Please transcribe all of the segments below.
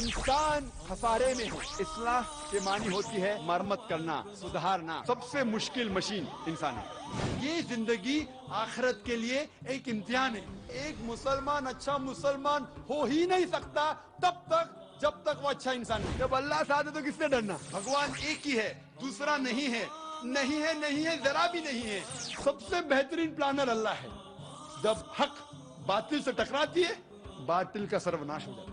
इंसान खसारे में है। इस्लाह के मानी होती है मरम्मत करना, सुधारना। सबसे मुश्किल मशीन इंसान है। ये जिंदगी आखिरत के लिए एक इम्तिहान है। एक मुसलमान अच्छा मुसलमान हो ही नहीं सकता तब तक जब तक वो अच्छा इंसान नहीं। जब अल्लाह साथ है तो किससे डरना? भगवान एक ही है, दूसरा नहीं है, नहीं है, नहीं है, जरा भी नहीं है। सबसे बेहतरीन प्लानर अल्लाह है। जब हक बातिल से टकराती है, बातिल का सर्वनाश हो जाता है।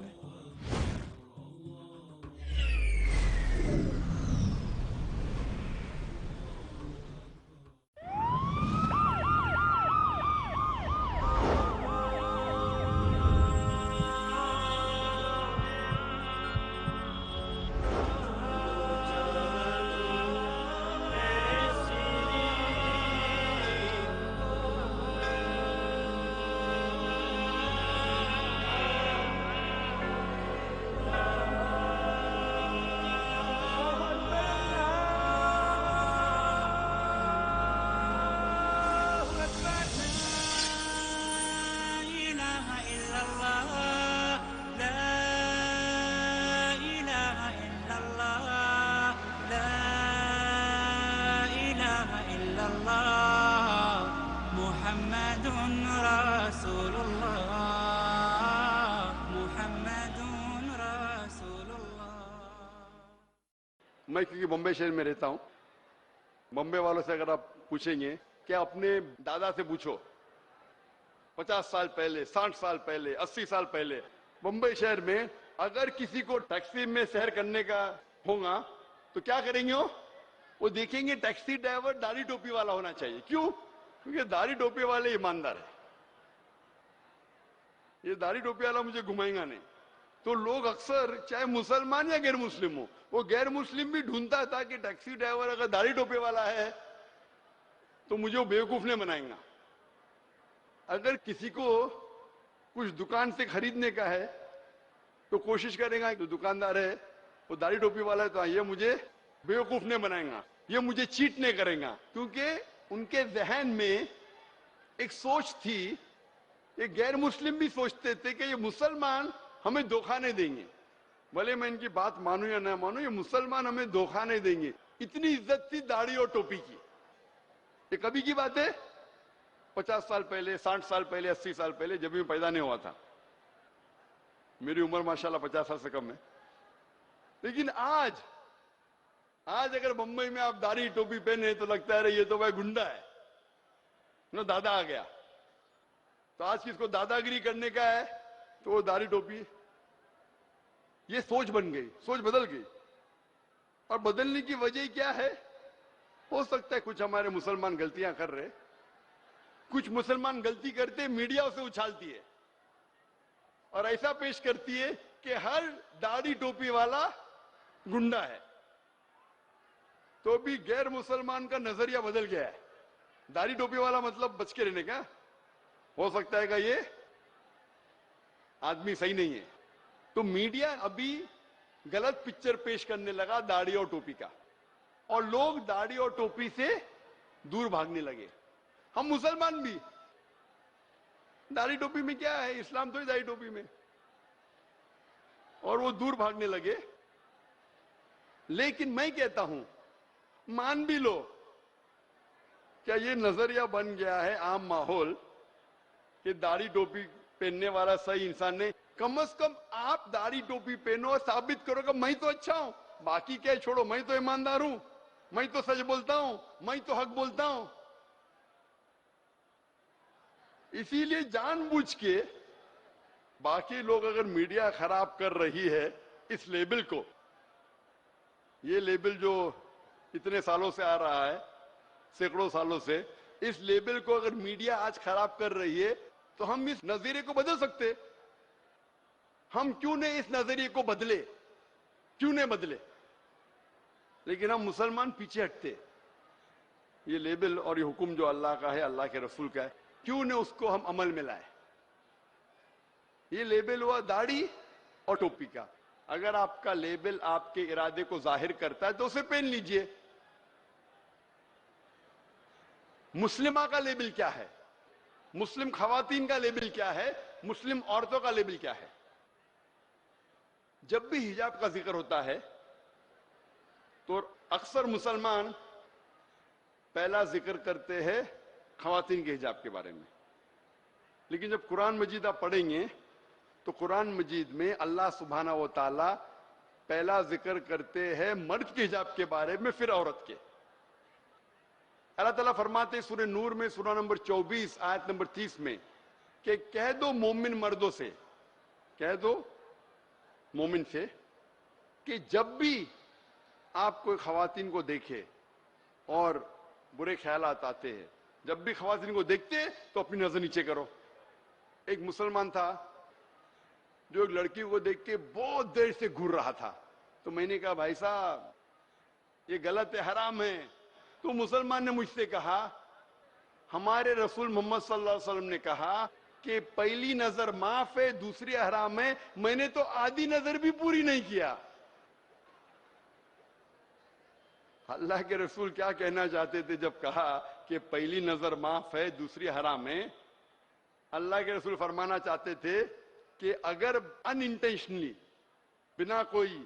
मैं क्योंकि बम्बई शहर में रहता हूँ, बम्बई वालों से अगर आप पूछेंगे कि अपने दादा से पूछो 50 साल पहले, 60 साल पहले, 80 साल पहले बम्बई शहर में अगर किसी को टैक्सी में सैर करने का होगा तो क्या करेंगे? वो देखेंगे टैक्सी ड्राइवर दाढ़ी टोपी वाला होना चाहिए। क्यों? क्योंकि दाढ़ी टोपी वाले ईमानदार है। ये दाढ़ी टोपी वाला मुझे घुमाएगा नहीं। तो लोग अक्सर चाहे मुसलमान या गैर मुस्लिम हो, वो गैर मुस्लिम भी ढूंढता था कि टैक्सी ड्राइवर अगर दाढ़ी टोपी वाला है तो मुझे वो बेवकूफ नहीं बनाएगा। अगर किसी को कुछ दुकान से खरीदने का है तो कोशिश करेगा कि दुकानदार है वो दाढ़ी टोपी वाला है तो ये मुझे बेवकूफ नहीं बनाएगा, ये मुझे चीट नहीं करेगा। क्योंकि उनके जहन में एक सोच थी, ये गैर मुस्लिम भी सोचते थे कि ये मुसलमान हमें धोखा नहीं देंगे। भले मैं इनकी बात मानूं या ना मानूं, ये मुसलमान हमें धोखा नहीं देंगे। इतनी इज्जत थी दाढ़ी और टोपी की। ये कभी की बात है? 50 साल पहले, 60 साल पहले, 80 साल पहले, जब भी मैं पैदा नहीं हुआ था। मेरी उम्र माशाल्लाह 50 साल से कम है। लेकिन आज अगर बंबई में आप दाढ़ी टोपी पहने तो लगता है ये तो भाई गुंडा है ना, दादा आ गया। तो आज किसको दादागिरी करने का है तो वो दाढ़ी टोपी। ये सोच बन गई, सोच बदल गई। और बदलने की वजह क्या है? हो सकता है कुछ हमारे मुसलमान गलतियां कर रहे, कुछ मुसलमान गलती करते मीडिया उसे उछालती है और ऐसा पेश करती है कि हर दाढ़ी टोपी वाला गुंडा है। तो भी गैर मुसलमान का नजरिया बदल गया है। दाढ़ी टोपी वाला मतलब बच के रहने का। हो सकता है कि ये आदमी सही नहीं है। तो मीडिया अभी गलत पिक्चर पेश करने लगा दाढ़ी और टोपी का, और लोग दाढ़ी और टोपी से दूर भागने लगे। हम मुसलमान भी दाढ़ी टोपी में क्या है, इस्लाम तो ही दाढ़ी टोपी में, और वो दूर भागने लगे। लेकिन मैं कहता हूं, मान भी लो क्या ये नजरिया बन गया है आम माहौल कि दाढ़ी टोपी पहनने वाला सही इंसान नहीं। कम से कम आप दाढ़ी टोपी पहनो और साबित करो कि मैं तो अच्छा हूं, बाकी क्या छोड़ो, मैं तो ईमानदार हूं, मैं तो सच बोलता हूं, मैं तो हक बोलता हूं। इसीलिए जानबूझ के बाकी लोग अगर मीडिया खराब कर रही है इस लेबल को, ये लेबल जो इतने सालों से आ रहा है, सैकड़ों सालों से, इस लेबल को अगर मीडिया आज खराब कर रही है तो हम इस नजरिए को बदल सकते। हम क्यों नहीं इस नजरिए को बदले? क्यों नहीं बदले? लेकिन हम मुसलमान पीछे हटते। ये लेबल और ये हुक्म जो अल्लाह का है, अल्लाह के रसूल का है, क्यों नहीं उसको हम अमल में लाए? ये लेबल हुआ दाढ़ी और टोपी का। अगर आपका लेबल आपके इरादे को जाहिर करता है तो उसे पहन लीजिए। मुस्लिमा का लेबल क्या है? मुस्लिम खवातीन का लेबल क्या है? मुस्लिम औरतों का लेबल क्या है? جب بھی حجاب کا ذکر ہوتا ہے تو اکثر مسلمان پہلا ذکر کرتے ہیں خواتین کے حجاب کے بارے میں، لیکن جب قرآن مجید آپ پڑھیں گے تو قرآن مجید میں اللہ سبحانہ و تعالی پہلا ذکر کرتے ہیں مرد کے حجاب کے بارے میں، پھر عورت کے۔ اللہ تعالیٰ فرماتے ہیں سورہ نور میں سورہ نمبر 24 آیت نمبر 30 میں کہ کہہ دو مومن مردوں سے، کہہ دو مومن سے کہ جب بھی آپ کوئی خواتین کو دیکھے اور برے خیالات آتے ہیں، جب بھی خواتین کو دیکھتے تو اپنی نظر نیچے کرو۔ ایک مسلمان تھا جو ایک لڑکی کو دیکھ کے بہت دیر سے گھور رہا تھا، تو میں نے کہا بھائی صاحب یہ غلط ہے، حرام ہے۔ تو مسلمان نے مجھ سے کہا ہمارے رسول محمد صلی اللہ علیہ وسلم نے کہا کہ پہلی نظر معاف ہے، دوسری حرام ہے، میں نے تو آدھی نظر بھی پوری نہیں کیا۔ اللہ کے رسول کیا کہنا چاہتے تھے جب کہا کہ پہلی نظر معاف ہے دوسری حرام ہے؟ اللہ کے رسول فرمانا چاہتے تھے کہ اگر ان انٹینشنلی، بنا کوئی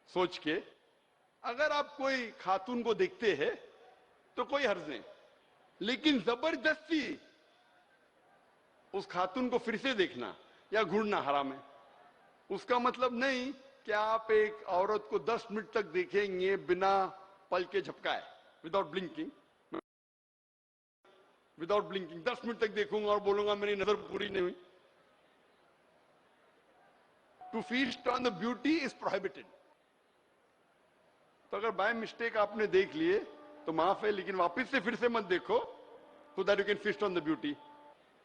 سوچ کے، اگر آپ کوئی خاتون کو دیکھتے ہیں تو کوئی حرج نہیں، لیکن زبردستی اس خاتون کو پھر سے دیکھنا یا گھورنا حرام ہے۔ اس کا مطلب نہیں کہ آپ ایک عورت کو 10 منٹ تک دیکھیں گے بنا پل کے جھپکائے، وداؤٹ بلنکنگ، 10 منٹ تک دیکھوں گا اور بولوں گا میری نظر پوری نہیں ہوئی۔ To feast on the beauty is prohibited. تو اگر بائی مسٹیک آپ نے دیکھ لیے تو معاف ہے، لیکن واپس سے پھر سے مت دیکھو so that you can feast on the beauty۔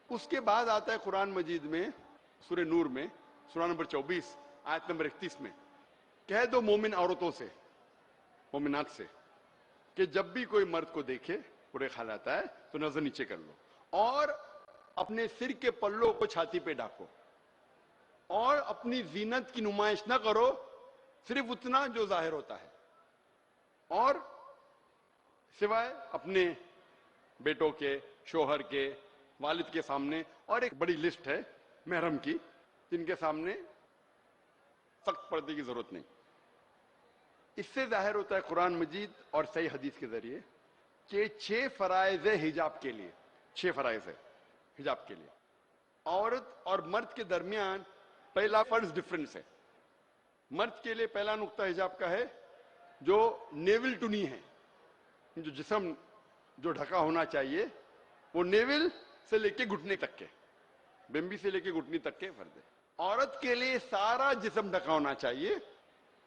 اس کے بعد آتا ہے قرآن مجید میں سورہ نور میں سورہ نمبر 24 آیت نمبر 31 میں کہہ دو مومن عورتوں سے، مومنات سے، کہ جب بھی کوئی مرد کو دیکھے برے خیال آتا ہے تو نظر نیچے کر لو، اور اپنے سر کے پلوں کو چھاتی پہ ڈھانپو، اور اپنی زینت کی نمائش نہ کرو، صرف اتنا جو ظاہر ہوتا ہے، اور سوائے اپنے بیٹوں کے، شوہر کے، والد کے سامنے، اور ایک بڑی لسٹ ہے محرم کی جن کے سامنے سخت پردے کی ضرورت نہیں۔ اس سے ظاہر ہوتا ہے قرآن مجید اور صحیح حدیث کے ذریعے کہ 6 فرائض حجاب کے لیے، 6 فرائض ہے حجاب کے لیے۔ عورت اور مرد کے درمیان پہلا فرض ڈفرنس ہے۔ مرد کے لیے پہلا نقطہ حجاب کا ہے جو نیول ٹو نی ہے، جو جسم جو ڈھکا ہونا چاہیے وہ نیول سے لے کے گھٹنے تک کے، بمبی سے لے کے گھٹنی تک کے فرض ہے۔ عورت کے لیے سارا جسم ڈھکا ہونا چاہیے،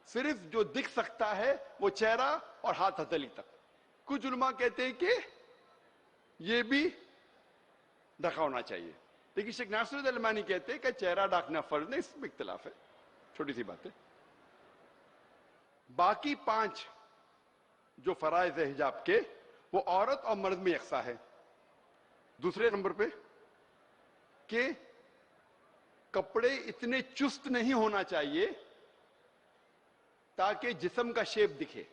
صرف جو دکھ سکتا ہے وہ چہرہ اور ہاتھ ہتھیلی تک۔ کچھ علماء کہتے ہیں کہ یہ بھی ڈھکا ہونا چاہیے، لیکن شیخ ناصر الدین الالبانی کہتے ہیں کہ چہرہ ڈھانکنا فرض نہیں، اس میں اختلاف ہے، چھوٹی سی بات ہے۔ باقی 5 جو فرائض ہے حجاب کے وہ عورت اور مرد میں یکساں ہے۔ دوسرے نمبر پہ کہ کپڑے اتنے چست نہیں ہونا چاہیے تاکہ جسم کا شیپ دکھے۔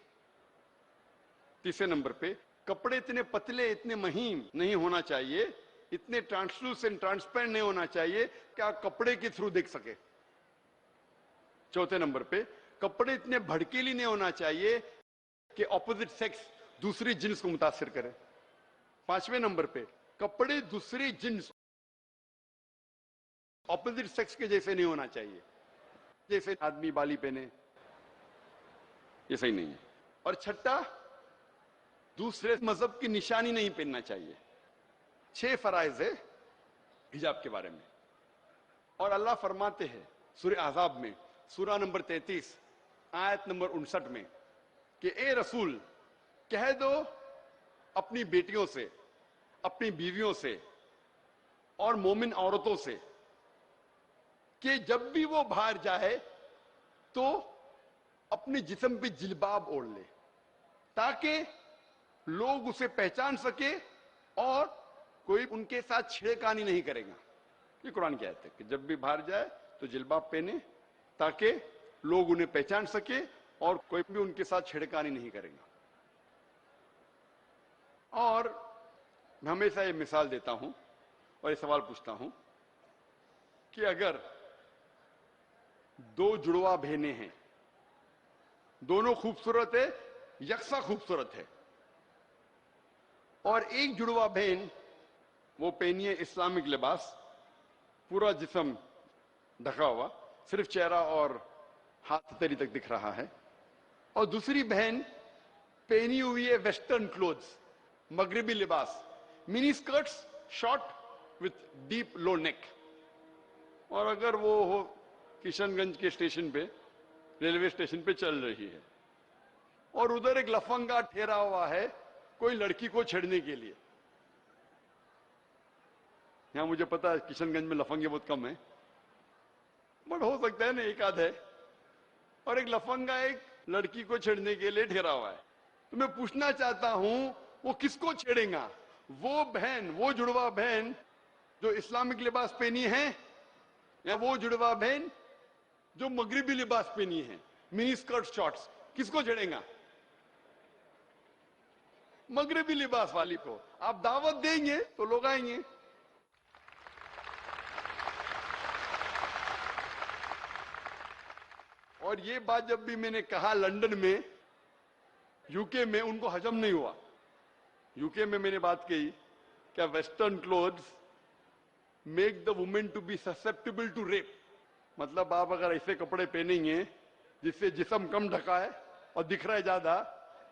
تیسرے نمبر پہ کپڑے اتنے پتلے، اتنے مہین نہیں ہونا چاہیے، اتنے ٹرانسلوسنٹ، ٹرانسپیرنٹ نہیں ہونا چاہیے کہ آپ کپڑے کے تھرو دیکھ سکے۔ چوتھے نمبر پہ کپڑے اتنے بھڑکیلی نہیں ہونا چاہیے کہ اپوزٹ سیکس دوسری جنس کو متاثر کرے۔ 5ویں نمبر پہ کپڑے دوسری جنس اپوزٹ سیکس کے جیسے نہیں ہونا چاہیے، جیسے آدمی بالی پہنے، یہ صحیح نہیں ہے۔ اور چھٹا، دوسرے مذہب کی نشانی نہیں پہننا چاہیے۔ 6 فرائض ہے حجاب کے بارے میں، اور اللہ فرماتے ہیں سورہ احزاب میں سورہ نمبر 33 آیت نمبر 59 میں کہ اے رسول کہہ دو اپنی بیٹیوں سے، اپنی بیویوں سے اور مومن عورتوں سے کہ جب بھی وہ باہر جائے تو اپنے جسم پہ جلباب اوڑھ لے تاکہ لوگ اسے پہچان سکے اور کوئی ان کے ساتھ چھیڑخانی نہیں کرے گا۔ یہ قرآن کی آیت ہے کہ جب بھی باہر جائے تو جلباب پہنے تاکہ لوگ انہیں پہچان سکے اور کوئی بھی ان کے ساتھ چھیڑخانی نہیں کرے گا۔ اور میں ہمیشہ یہ مثال دیتا ہوں اور یہ سوال پوچھتا ہوں کہ اگر दो जुड़वा बहनें हैं, दोनों खूबसूरत है, यकसा खूबसूरत है, और एक जुड़वा बहन वो पहनी है इस्लामिक लिबास, पूरा जिस्म ढका हुआ, सिर्फ चेहरा और हाथ तरी तक दिख रहा है, और दूसरी बहन पहनी हुई है वेस्टर्न क्लोथ्स, मगरबी लिबास, mini skirts, short with deep low neck. और अगर वो हो किशनगंज के स्टेशन पे, रेलवे स्टेशन पे चल रही है, और उधर एक लफंगा ठहरा हुआ है कोई लड़की को छेड़ने के लिए। यहां मुझे पता है किशनगंज में लफंगे बहुत कम है, बट हो सकता है ना एक आध है, और एक लफंगा एक लड़की को छेड़ने के लिए ठहरा हुआ है। तो मैं पूछना चाहता हूं वो किसको छेड़ेगा? वो बहन, वो जुड़वा बहन जो इस्लामिक लिबास पहनी है, या वो जुड़वा बहन जो मगरिबी लिबास पहनी है, मिनी स्कर्ट शॉर्ट्स? किसको छेड़ेगा? मगरिबी लिबास वाली को। आप दावत देंगे तो लोग आएंगे। और ये बात जब भी मैंने कहा लंदन में, यूके में, उनको हजम नहीं हुआ। यूके में मैंने बात कही क्या western clothes make the women to be susceptible to rape. मतलब आप अगर ऐसे कपड़े पहनेंगे जिससे जिस्म कम ढका है और दिख रहा है ज्यादा,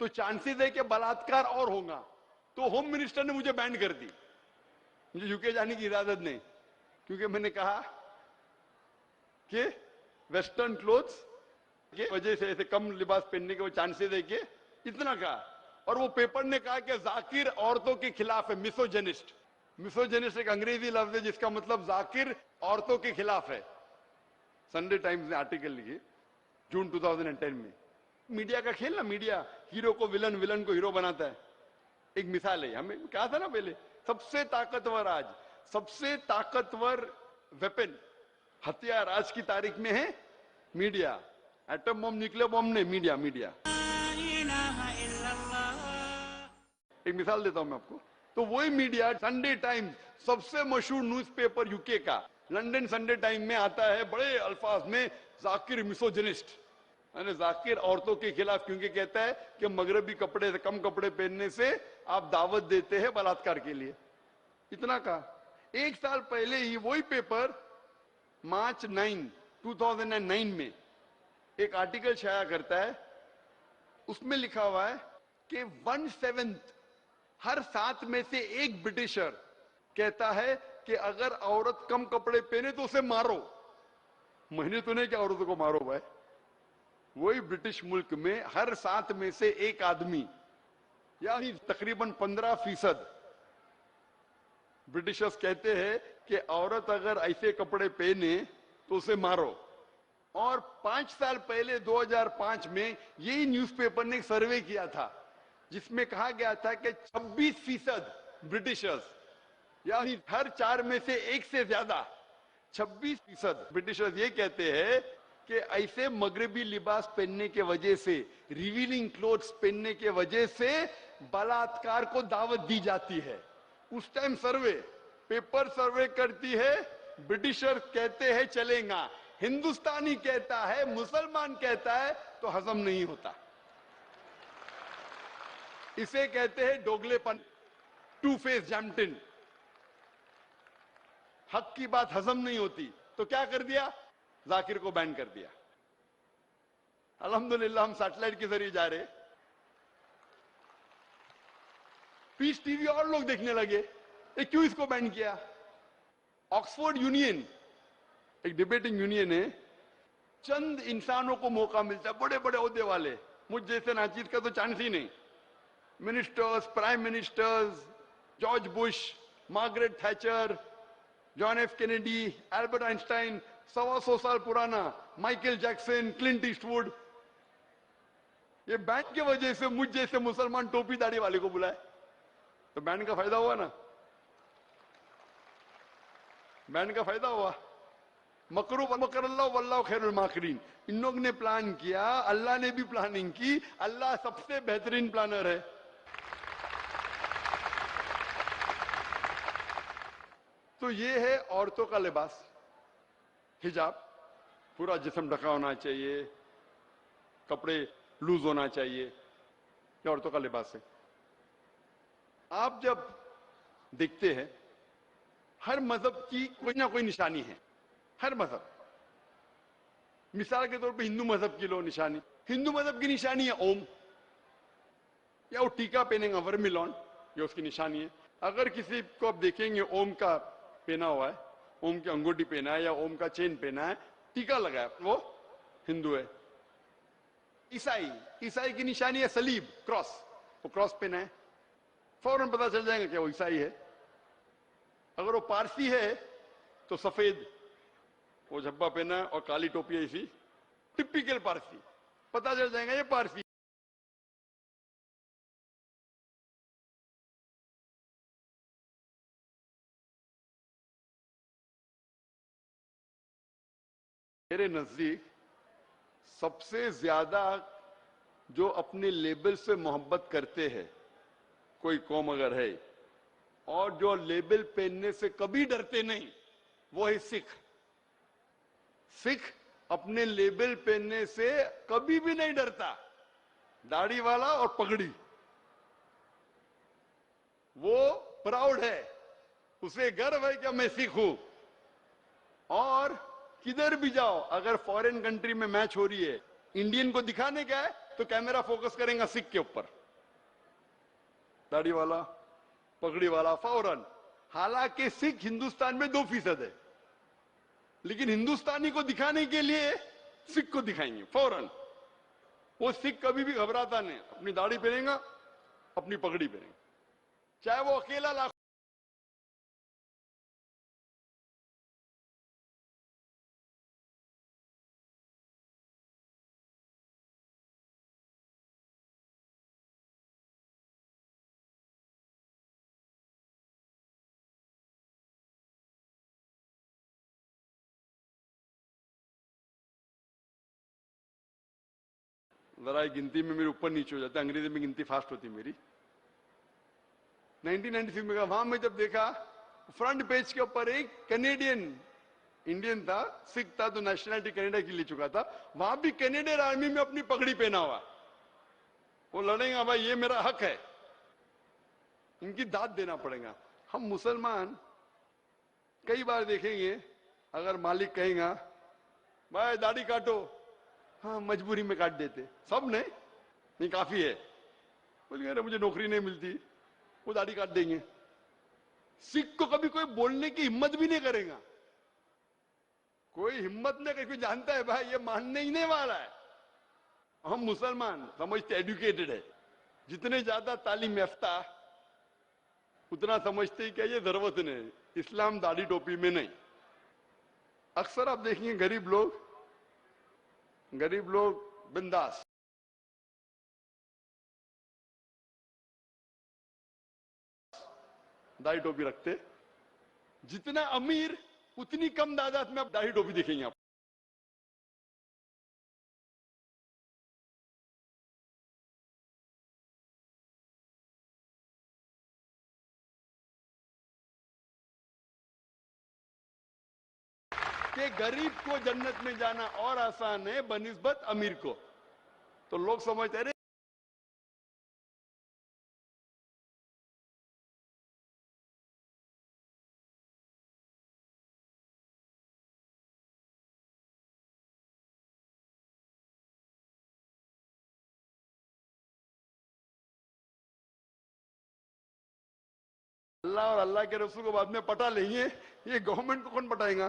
तो चांसेस है कि बलात्कार और होगा। तो होम मिनिस्टर ने मुझे बैन कर दी, मुझे यूके जाने की इजाजत नहीं, क्योंकि मैंने कहा कि वेस्टर्न क्लोथ्स के वजह से ऐसे कम लिबास पहनने के वो चांसेस है कि इतना कहा। और वो पेपर ने कहा कि जाकिर औरतों के खिलाफ है, मिसोजेनिस्ट। मिसोजेनिस्ट एक अंग्रेजी लफ्ज है जिसका मतलब जाकिर औरतों के खिलाफ है। संडे टाइम्स ने आर्टिकल लिखे जून 2010 में। मीडिया का खेल ना, मीडिया हीरो को विलन, विलन को हीरो बनाता है। एक मिसाल है, हमें कहा था ना पहले, सबसे ताकतवर आज, सबसे ताकतवर वेपन, हथियार आज की तारीख में है media. Atom bomb, nuclear bomb नहीं, मीडिया। मीडिया। एक मिसाल देता हूं मैं आपको। तो वही मीडिया, संडे टाइम्स सबसे मशहूर न्यूज़पेपर यूके का, लंदन संडे टाइम में आता है बड़े अल्फाज में जाकिर मिसोजिनिस्ट, यानी जाकिर औरतों के खिलाफ, क्योंकि कहता है कि मगरबी कपड़े से, कम कपड़े पहनने से आप दावत देते हैं बलात्कार के लिए। इतना कहा। एक साल पहले ही वही पेपर मार्च 9, 2009 में एक आर्टिकल छाया करता है, उसमें लिखा हुआ है कि 1/7, हर 7 में से एक ब्रिटिशर कहता है कि अगर औरत कम कपड़े पहने तो उसे मारो। मैंने तो नहीं कि औरतों को मारो भाई, वही ब्रिटिश मुल्क में हर 7 में से एक आदमी, यानी तकरीबन 15% ब्रिटिशर्स कहते हैं कि औरत अगर ऐसे कपड़े पहने तो उसे मारो। और 5 साल पहले 2005 में यही न्यूज़पेपर ने एक सर्वे किया था जिसमें कहा गया था कि 26% ब्रिटिशर्स, यानी हर 4 में से एक से ज्यादा, 26% ब्रिटिशर्स ये कहते हैं कि ऐसे मगरबी लिबास पहनने के वजह से, रिवीलिंग क्लोथ्स पहनने के वजह से बलात्कार को दावत दी जाती है। उस टाइम सर्वे, पेपर सर्वे करती है, ब्रिटिशर कहते हैं चलेगा, हिंदुस्तानी कहता है, मुसलमान कहता है, तो हजम नहीं होता। इसे कहते हैं दोगलेपन, टू फेस जैम्पटिन। हक की बात हजम नहीं होती तो क्या कर दिया? जाकिर को बैन कर दिया। अल्हम्दुलिल्लाह हम सैटेलाइट के जरिए जा रहे, पीस टीवी और लोग देखने लगे, ये क्यों इसको बैन किया? ऑक्सफोर्ड यूनियन, एक डिबेटिंग यूनियन है, चंद इंसानों को मौका मिलता है, बड़े बड़े ओहदे वाले, मुझ जैसे नाचीज का तो चांस ही नहीं, ministers, prime ministers, George Bush, Margaret Thatcher, John F Kennedy, Albert Einstein, 125 साल पुराना माइकल जैक्सन, क्लिंट ईस्टवुड, ये बैन की वजह से मुझ जैसे मुसलमान टोपी दाढ़ी वाले को बुलाए, तो बैन का फायदा हुआ ना, बैन का फायदा हुआ। मकरू मकरल्लाह वल्लाहु खैरुल माकिरीन, इन लोग ने प्लान किया, अल्लाह ने भी प्लानिंग की, अल्लाह सबसे बेहतरीन प्लानर है। तो ये है औरतों का लिबास, हिजाब। पूरा जिस्म ढका होना चाहिए, कपड़े लूज होना चाहिए, ये औरतों का लिबास है। आप जब देखते हैं हर मजहब की कोई ना कोई निशानी है, हर मजहब। मिसाल के तौर पे हिंदू मजहब की लो निशानी, हिंदू मजहब की निशानी है ओम, या वो टीका पहनेगा वर्मिलॉन, ये उसकी निशानी है। अगर किसी को आप देखेंगे ओम का पहना हुआ है, ओम की अंगूठी पहना है या ओम का चेन पहना है, टीका लगाया, वो हिंदू है। ईसाई, ईसाई की निशानी है सलीब, क्रॉस, वो क्रॉस पहना है, फौरन पता चल जाएगा कि वो ईसाई है। अगर वो पारसी है तो सफेद वो झब्बा पहना है और काली टोपी है, इसी टिपिकल पारसी, पता चल जाएगा ये पारसी। मेरे नजदीक सबसे ज्यादा जो अपने लेबल से मोहब्बत करते हैं, कोई कौम अगर है, और जो लेबल पहनने से कभी डरते नहीं, वो है सिख। सिख अपने लेबल पहनने से कभी भी नहीं डरता, दाढ़ी वाला और पगड़ी, वो प्राउड है, उसे गर्व है कि मैं सिख हूं। और किधर भी जाओ, अगर फॉरेन कंट्री में मैच हो रही है, इंडियन को दिखाने का है तो कैमरा फोकस करेगा सिख के ऊपर, दाढ़ी वाला, पगड़ी वाला, फौरन। हालांकि सिख हिंदुस्तान में 2% है, लेकिन हिंदुस्तानी को दिखाने के लिए सिख को दिखाएंगे फौरन। वो सिख कभी भी घबराता नहीं, अपनी दाढ़ी पहनेगा, अपनी पगड़ी पहनेगा, चाहे वो अकेला लाख। जरा गिनती में मेरे ऊपर नीचे हो जाता है, अंग्रेजी में गिनती फास्ट होती मेरी। 1993 में वहां मैं जब देखा, फ्रंट पेज के ऊपर एक कैनेडियन, इंडियन था, सिख था, तो नेशनलिटी कनाडा की ले चुका था, वहां भी कैनेडियन आर्मी में अपनी पगड़ी पहना हुआ, वो लड़ेगा भाई, ये मेरा हक है, इनकी दाद देना पड़ेगा। हम मुसलमान कई बार देखेंगे, अगर मालिक कहेगा भाई दाढ़ी काटो, हाँ मजबूरी में काट देते, सब नहीं काफी है, बोलिए अरे मुझे नौकरी नहीं मिलती, वो दाढ़ी काट देंगे। सिख को कभी कोई बोलने की हिम्मत भी नहीं करेगा, कोई हिम्मत नहीं करेगा, जानता है भाई ये मानने ही नहीं वाला है। हम मुसलमान समझते एडुकेटेड है, जितने ज्यादा तालीम याफ्ता उतना समझते ही क्या ये जरूरत नहीं, इस्लाम दाढ़ी टोपी में नहीं। अक्सर आप देखेंगे गरीब लोग बिंदास, दाढ़ी टोपी रखते, जितना अमीर उतनी कम तादाद में आप दाढ़ी टोपी देखेंगे आप। कि गरीब को जन्नत में जाना और आसान है बनिस्बत अमीर को, तो लोग समझते हैं अल्लाह और अल्लाह के रसूल को बाद में पटा लेंगे, ये गवर्नमेंट को कौन पटाएगा?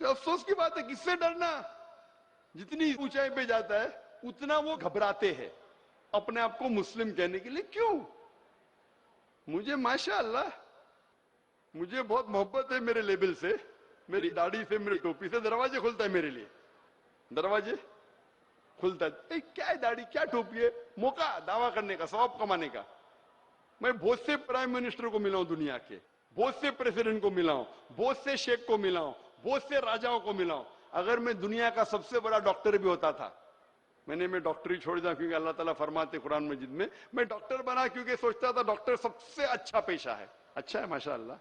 तो अफसोस की बात है, किससे डरना? जितनी ऊंचाई पे जाता है उतना वो घबराते हैं अपने आप को मुस्लिम कहने के लिए। क्यों? मुझे माशाअल्लाह, मुझे बहुत मोहब्बत है मेरे लेबल से, मेरी दाढ़ी से, मेरी टोपी से, दरवाजे खुलता है मेरे लिए, दरवाजे खुलता है। क्या है दाढ़ी, क्या टोपी है, मौका दावा करने का, सवाब कमाने का। मैं बहुत से प्राइम मिनिस्टर को मिला हूं दुनिया के, बहुत से प्रेसिडेंट को मिला हूं, बहुत से शेख को मिला हूं, बहुत से राजाओं को मिला हूं। अगर मैं दुनिया का सबसे बड़ा डॉक्टर भी होता था, मैं डॉक्टरी छोड़ दिया क्योंकि अल्लाह ताला फरमाते कुरान मजीद में, मैं डॉक्टर बना क्योंकि सोचता था डॉक्टर सबसे अच्छा पेशा है। अच्छा है माशाअल्लाह,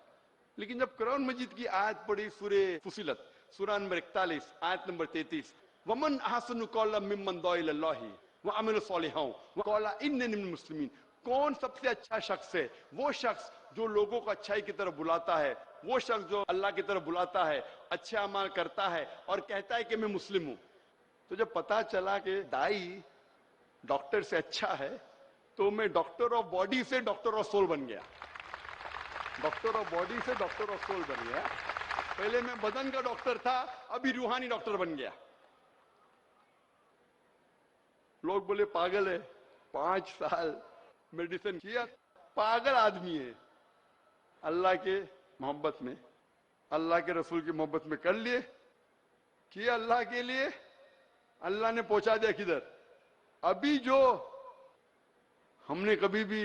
लेकिन जब कुरान मजीद की आयत पढ़ी सूरे फुसिलत, سورہ نمبر 41 آیت نمبر 33 ومن احسن قولا ممن دعا الی اللہ وعمل صالحا وقال اننی من المسلمین. کون سب سے اچھا شخص ہے؟ وہ شخص جو لوگوں کو اچھائی کی طرف بلاتا ہے، وہ شخص جو اللہ کی طرف بلاتا ہے، اچھے اعمال کرتا ہے اور کہتا ہے کہ میں مسلم ہوں. تو جب پتا چلا کہ دائی ڈاکٹر سے اچھا ہے تو میں ڈاکٹر آف باڈی سے ڈاکٹر آف سول بن گیا. ڈاکٹر آف باڈی سے ڈاکٹر آف سول بن گیا. پہلے میں بدن کا ڈاکٹر تھا، ابھی روحانی ڈاکٹر بن گیا. لوگ بولے پاگل ہے، 5 سال میڈیسن کیا، پاگل آدمی ہے. اللہ کے محبت میں، اللہ کے رسول کی محبت میں کر لیے، کیا اللہ کے لیے، اللہ نے پہنچا دیا کدھر. ابھی جو ہم نے کبھی بھی،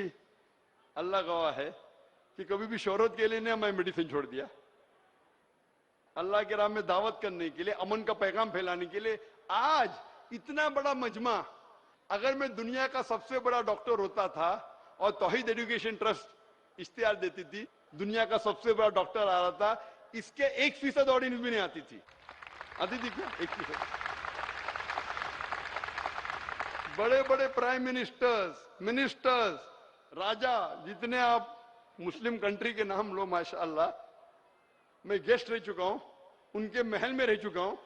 اللہ گواہ ہے کہ کبھی بھی شہرت کے لیے نہیں میں میڈیسن چھوڑ دیا. اللہ کے راہ میں دعوت کرنے کے لیے، امن کا پیغام پھیلانے کے لیے. آج اتنا بڑا مجمع، اگر میں دنیا کا سب سے بڑا ڈاکٹر ہوتا تھا اور توحید ایجوکیشن ٹرسٹ اشتہار دیتی تھی، دنیا کا سب سے بڑا ڈاکٹر آ رہا تھا، اس کے 1% آڈینس بھی نہیں آتی تھی. آتی تھی کیا؟ 1%. بڑے بڑے پرائم منسٹرز، راجا، جتنے آپ مسلم کنٹری کے نام لو، ماشاءاللہ میں گیسٹ رہ چکا ہوں، ان کے محل میں رہ چکا ہوں،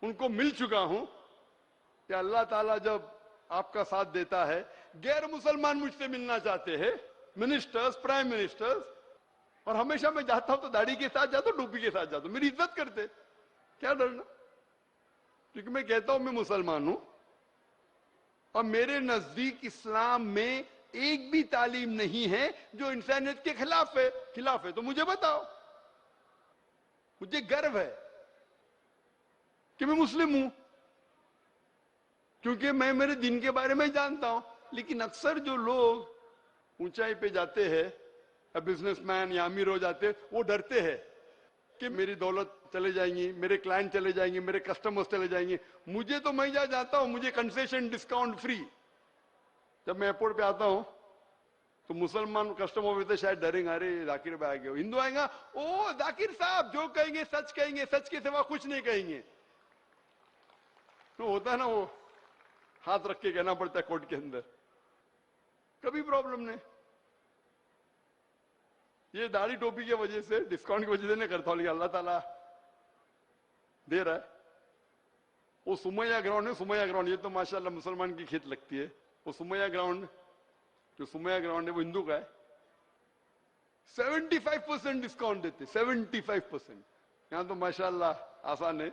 ان کو مل چکا ہوں کہ اللہ تعالیٰ جب آپ کا ساتھ دیتا ہے. غیر مسلمان مجھ سے ملنا چاہتے ہیں، منسٹرز، پرائم منسٹرز، اور ہمیشہ میں جاتا ہوں تو داڑھی کے ساتھ جاتا ہوں، ٹوپی کے ساتھ جاتا ہوں. میری عزت کرتے، کیا ڈرنا؟ کیونکہ میں کہتا ہوں میں مسلمان ہوں اور میرے نزدیک اسلام میں ایک بھی تعلیم نہیں ہے جو انسانیت کے خلاف ہے تو مجھے بتاؤ. مجھے گرو ہے کہ میں مسلم ہوں، کیونکہ میں میرے دین کے بارے میں جانتا ہوں. لیکن اکثر جو لوگ اونچائی پہ جاتے ہیں، بزنس مین یا امیر ہو جاتے ہیں، وہ ڈرتے ہیں کہ میری دولت چلے جائیں گی، میرے کلائنٹ چلے جائیں گے، میرے کسٹمرز چلے جائیں گے. مجھے تو میں جاتا ہوں، مجھے کنسیشن ڈسکاؤنٹ فری. جب میں ایئرپورٹ پہ آتا ہوں تو مسلمان کسٹمر ہوتے شاید ڈریں گے، ارے ذاکر بھائی آ گئے. ہندو آئیں گا، او ذاکر صاحب جو کہیں گے سچ کہیں گے، سچ کے سوا کچھ نہیں کہیں گے. تو ہوتا ہے نا، وہ ہاتھ رکھ کے کہنا پڑتا ہے کوٹ کے اندر. کبھی پرابلم نہیں. یہ داڑھی ٹوپی کی وجہ سے، ڈسکاؤنٹ کی وجہ سے نہیں کرتا ہوں، لیکن اللہ تعالیٰ دے رہا ہے. وہ سمیہ گراؤنڈ ہے، سمیہ گراؤنڈ، یہ تو ماشاءاللہ مسلمان کی کھیت لگتی ہے. وہ سمیہ گراؤنڈ، جو سمیہ گراؤنڈ ہے وہ ہندو کا ہے. 75% ڈسکاؤنٹ دیتے، 75%. یہاں تو ماشاءاللہ آسان ہے،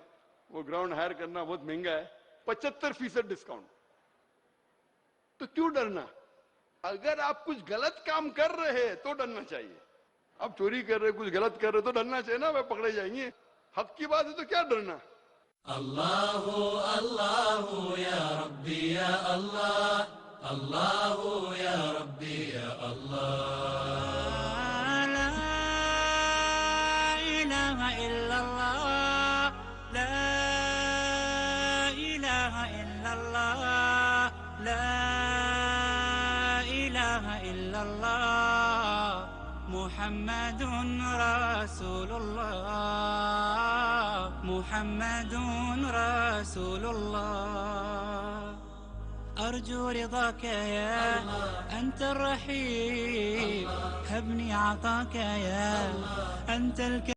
وہ گراؤنڈ ہائر کرنا بہت مہنگا ہے. 75% ڈسکاؤنٹ. تو کیوں ڈرنا؟ اگر آپ کچھ غلط کام کر رہے تو ڈرنا چاہیے. آپ چوری کر رہے، کچھ غلط کر رہے تو ڈرنا چاہیے نا، وہ پکڑے جائیں گے. حق کی بات ہے تو کیا ڈرنا؟ اللہ اللہ یا ربی یا اللہ، اللہ یا ربی یا اللہ. لا الہ الا اللہ، لا الہ الا اللہ، لا الہ الا اللہ، محمد رسول اللہ، محمد رسول الله. أرجو رضاك يا أنت الرحيم، هبني عطاك يا أنت